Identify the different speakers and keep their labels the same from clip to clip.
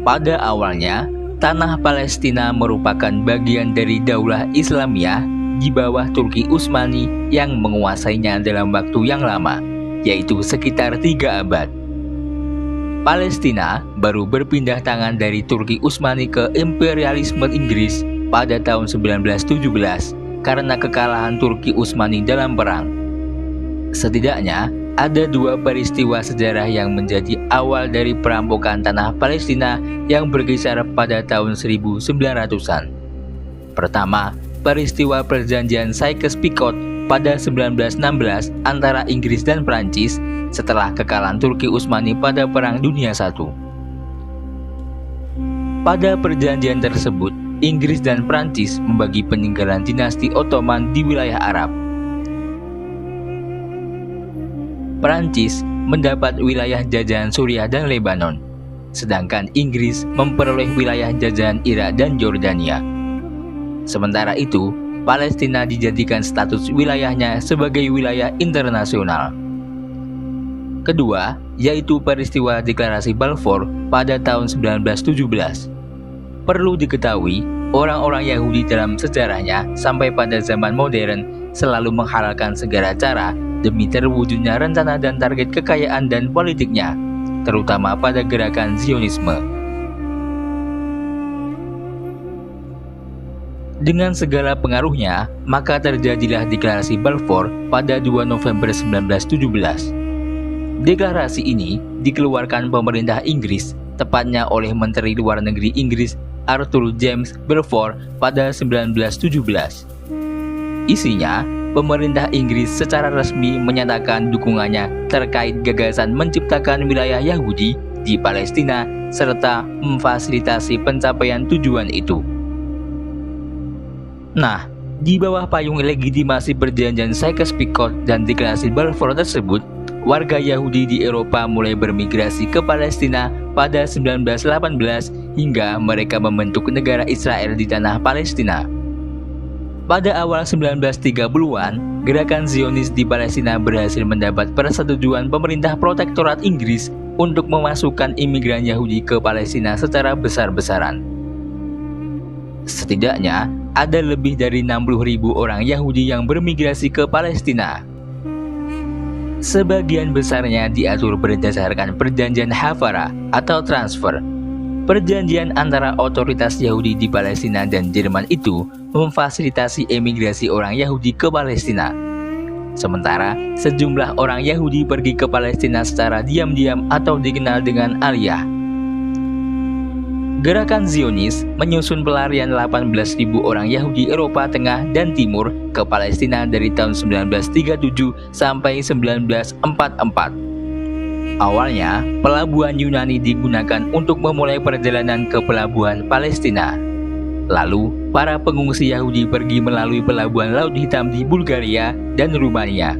Speaker 1: Pada awalnya, tanah Palestina merupakan bagian dari Daulah Islamiyah di bawah Turki Utsmani yang menguasainya dalam waktu yang lama, yaitu sekitar 3 abad. Palestina baru berpindah tangan dari Turki Utsmani ke imperialisme Inggris pada tahun 1917 karena kekalahan Turki Utsmani dalam perang. Setidaknya, ada 2 peristiwa sejarah yang menjadi awal dari perampokan tanah Palestina yang berkisar pada tahun 1900-an. Pertama, peristiwa perjanjian Sykes-Picot pada 1916 antara Inggris dan Prancis setelah kekalahan Turki Utsmani pada Perang Dunia I. Pada perjanjian tersebut, Inggris dan Prancis membagi peninggalan dinasti Ottoman di wilayah Arab. Prancis mendapat wilayah jajahan Suriah dan Lebanon, sedangkan Inggris memperoleh wilayah jajahan Irak dan Yordania. Sementara itu, Palestina dijadikan status wilayahnya sebagai wilayah internasional. Kedua, yaitu peristiwa Deklarasi Balfour pada tahun 1917. Perlu diketahui, orang-orang Yahudi dalam sejarahnya sampai pada zaman modern selalu menghalalkan segala cara demi terwujudnya rencana dan target kekayaan dan politiknya, terutama pada gerakan Zionisme. Dengan segala pengaruhnya, maka terjadilah Deklarasi Balfour pada 2 November 1917. Deklarasi ini dikeluarkan pemerintah Inggris, tepatnya oleh Menteri Luar Negeri Inggris Arthur James Balfour pada 1917. Isinya, pemerintah Inggris secara resmi menyatakan dukungannya terkait gagasan menciptakan wilayah Yahudi di Palestina serta memfasilitasi pencapaian tujuan itu. Nah, di bawah payung legitimasi perjanjian Sykes-Picot dan Deklarasi Balfour tersebut, warga Yahudi di Eropa mulai bermigrasi ke Palestina pada 1918 hingga mereka membentuk negara Israel di tanah Palestina. Pada awal 1930-an, gerakan Zionis di Palestina berhasil mendapat persetujuan pemerintah protektorat Inggris untuk memasukkan imigran Yahudi ke Palestina secara besar-besaran. Setidaknya, ada lebih dari 60.000 orang Yahudi yang bermigrasi ke Palestina. Sebagian besarnya diatur berdasarkan perjanjian Hafara atau transfer. Perjanjian antara otoritas Yahudi di Palestina dan Jerman itu memfasilitasi emigrasi orang Yahudi ke Palestina. Sementara sejumlah orang Yahudi pergi ke Palestina secara diam-diam atau dikenal dengan aliyah. Gerakan Zionis menyusun pelarian 18.000 orang Yahudi Eropa Tengah dan Timur ke Palestina dari tahun 1937 sampai 1944. Awalnya, pelabuhan Yunani digunakan untuk memulai perjalanan ke pelabuhan Palestina. Lalu, para pengungsi Yahudi pergi melalui pelabuhan Laut Hitam di Bulgaria dan Rumania.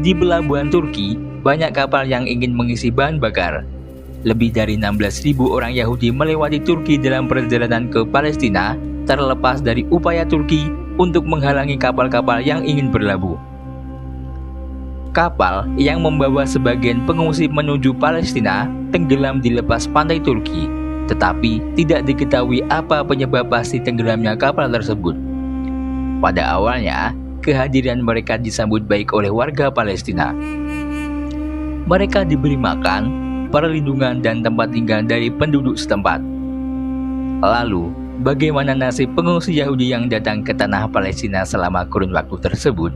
Speaker 1: Di pelabuhan Turki, banyak kapal yang ingin mengisi bahan bakar. Lebih dari 16.000 orang Yahudi melewati Turki dalam perjalanan ke Palestina, terlepas dari upaya Turki untuk menghalangi kapal-kapal yang ingin berlabuh. Kapal yang membawa sebagian pengungsi menuju Palestina tenggelam di lepas pantai Turki, tetapi tidak diketahui apa penyebab pasti tenggelamnya kapal tersebut. Pada awalnya, kehadiran mereka disambut baik oleh warga Palestina. Mereka diberi makan, perlindungan dan tempat tinggal dari penduduk setempat. Lalu, bagaimana nasib pengungsi Yahudi yang datang ke tanah Palestina selama kurun waktu tersebut?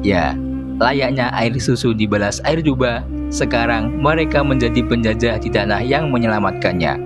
Speaker 1: Ya, layaknya air susu dibalas air jubah, sekarang mereka menjadi penjajah di tanah yang menyelamatkannya.